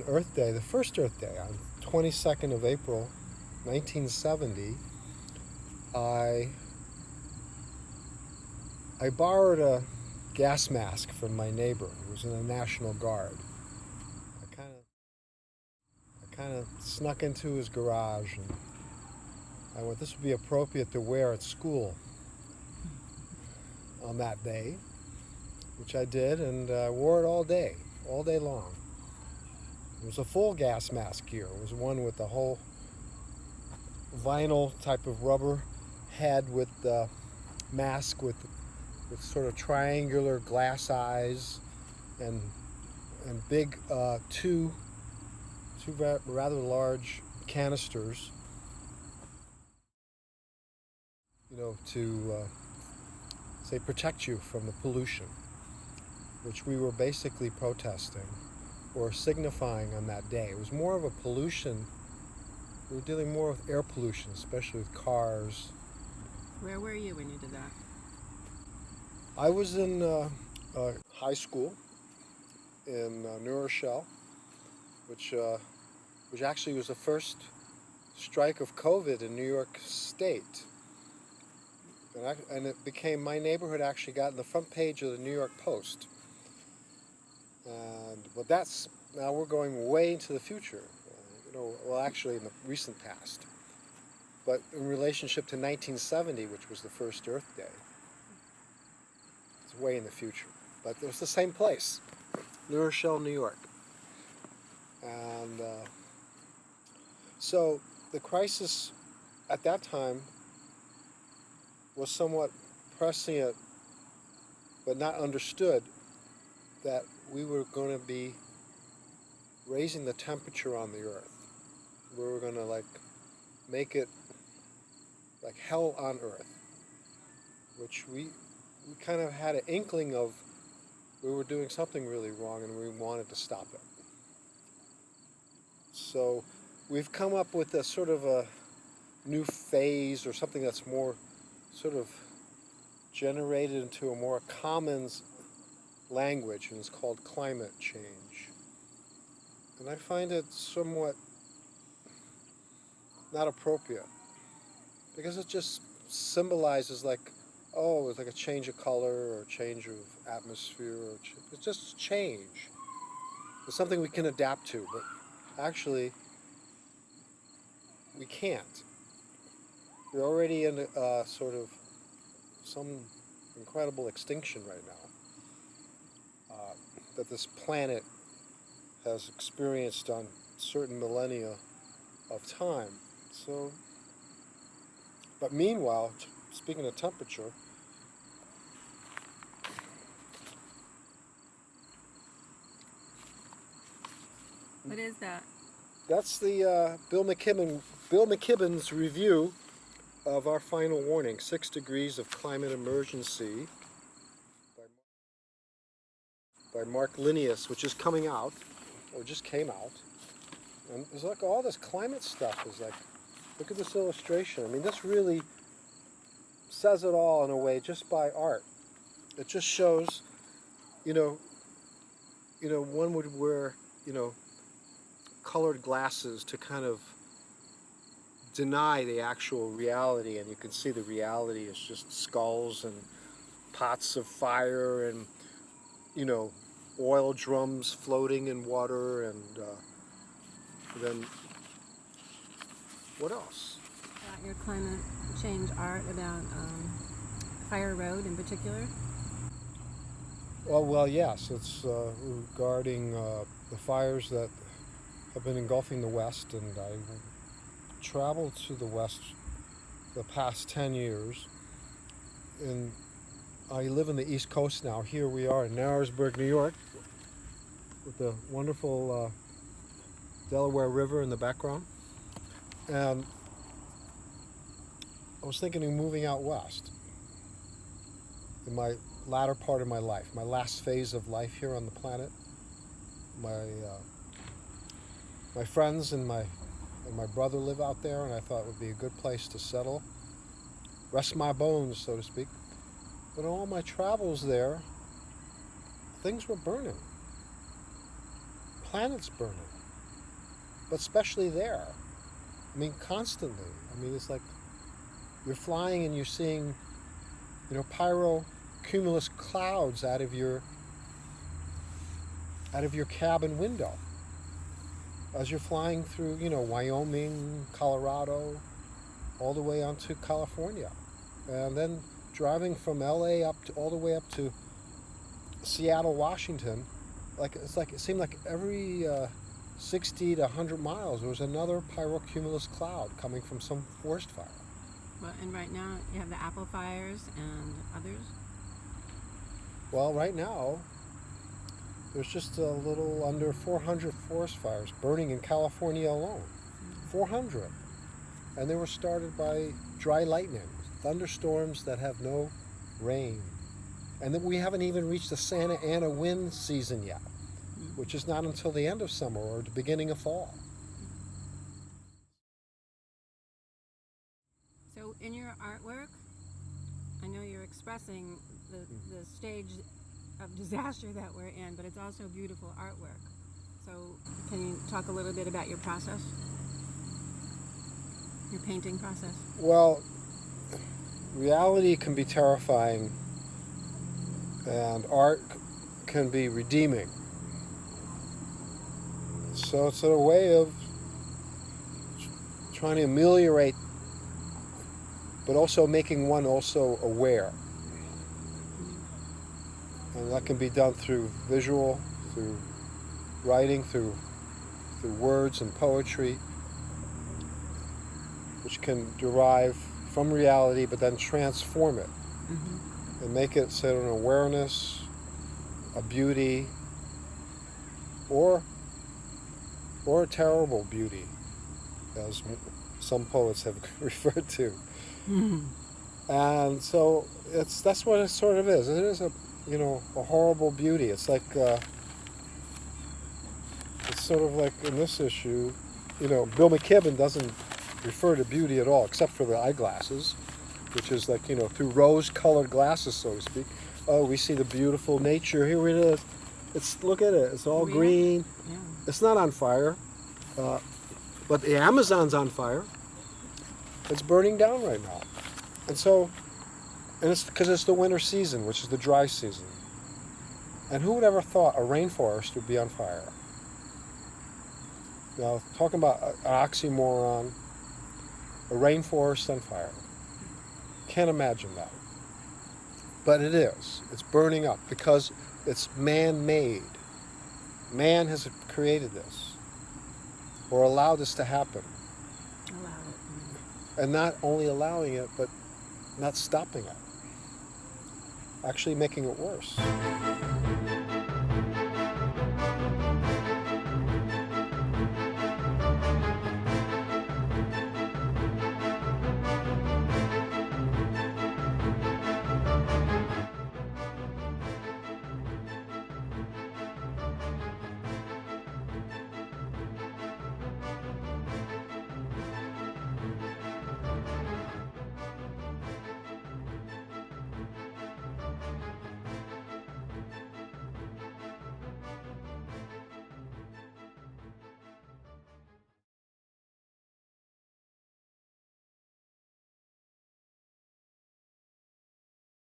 Earth Day, the first Earth Day, on 22nd of April, 1970, I borrowed a gas mask from my neighbor who was in the National Guard. I kind of snuck into his garage, and I went, this would be appropriate to wear at school on that day, which I did, and I wore it all day long. It was a full gas mask here. It was one with the whole vinyl type of rubber head with the mask with sort of triangular glass eyes and big two rather large canisters, to say protect you from the pollution, which we were basically protesting or signifying on that day. It was more of a pollution. We were dealing more with air pollution, especially with cars. Where were you when you did that? I was in high school in New Rochelle, which actually was the first strike of COVID in New York State. And it became, my neighborhood actually got in the front page of the New York Post. But that's, now we're going way into the future, well, actually in the recent past. But in relationship to 1970, which was the first Earth Day, it's way in the future. But it was the same place, New Rochelle, New York. And so the crisis at that time was somewhat prescient, but not understood, that we were going to be raising the temperature on the earth. We were going to make it like hell on earth, which we kind of had an inkling of. We were doing something really wrong and we wanted to stop it. So we've come up with a sort of a new phase, or something that's more sort of generated into a more common language, and it's called climate change. And I find it somewhat not appropriate, because it just symbolizes it's like a change of color or a change of atmosphere, it's just change. It's something we can adapt to, but actually we can't. We're already in sort of some incredible extinction right now that this planet has experienced on certain millennia of time. So, but meanwhile, speaking of temperature, what is that? That's the Bill McKibben's review of our final warning, 6 degrees of climate emergency, by Mark Linnaeus, which is coming out, or just came out. And it's like all this climate stuff is like, look at this illustration. I mean, this really says it all in a way, just by art. It just shows, one would wear, colored glasses to kind of deny the actual reality, and you can see the reality is just skulls and pots of fire and oil drums floating in water, and then what else? About your climate change art, about Fire Road in particular? Well, yes, it's regarding the fires that have been engulfing the West, and I traveled to the West the past 10 years. And I live in the East Coast now. Here we are in Narrowsburg, New York, with the wonderful Delaware River in the background. And I was thinking of moving out west in my latter part of my life, my last phase of life here on the planet. My friends and my brother live out there, and I thought it would be a good place to settle, rest my bones, so to speak. But in all my travels there, things were burning. Planets burning. but especially there. I mean, constantly. I mean, it's like you're flying and you're seeing, pyrocumulus clouds out of your cabin window as you're flying through, Wyoming, Colorado, all the way onto California, and then driving from LA all the way up to Seattle, Washington. It seemed like every 60 to 100 miles there was another pyrocumulus cloud coming from some forest fire. Well, and right now you have the apple fires and others. Well, right now there's just a little under 400 forest fires burning in California alone. 400. And they were started by dry lightning, thunderstorms that have no rain. And then we haven't even reached the Santa Ana wind season yet, which is not until the end of summer or the beginning of fall. So in your artwork, I know you're expressing the stage of disaster that we're in, but it's also beautiful artwork. So can you talk a little bit about your process? Your painting process? Well, reality can be terrifying, and art can be redeeming. So it's a way of trying to ameliorate, but also making one also aware. And that can be done through visual, through writing, through words and poetry, which can derive from reality but then transform it and make it an awareness, a beauty, or a terrible beauty, as some poets have referred to. And so that's what it sort of is. It is a horrible beauty. It's like it's sort of like in this issue, Bill McKibben doesn't refer to beauty at all, except for the eyeglasses, which is like, through rose-colored glasses, so to speak. Oh, we see the beautiful nature. Here it is. Look at it. It's all green. Yeah. It's not on fire, but the Amazon's on fire. It's burning down right now, and it's because it's the winter season, which is the dry season. And who would ever thought a rainforest would be on fire? Now, talking about an oxymoron, a rainforest on fire. Can't imagine that. But it is. It's burning up because it's man-made. Man has created this, or allowed this to happen. Allow it. And not only allowing it, but not stopping it. Actually making it worse.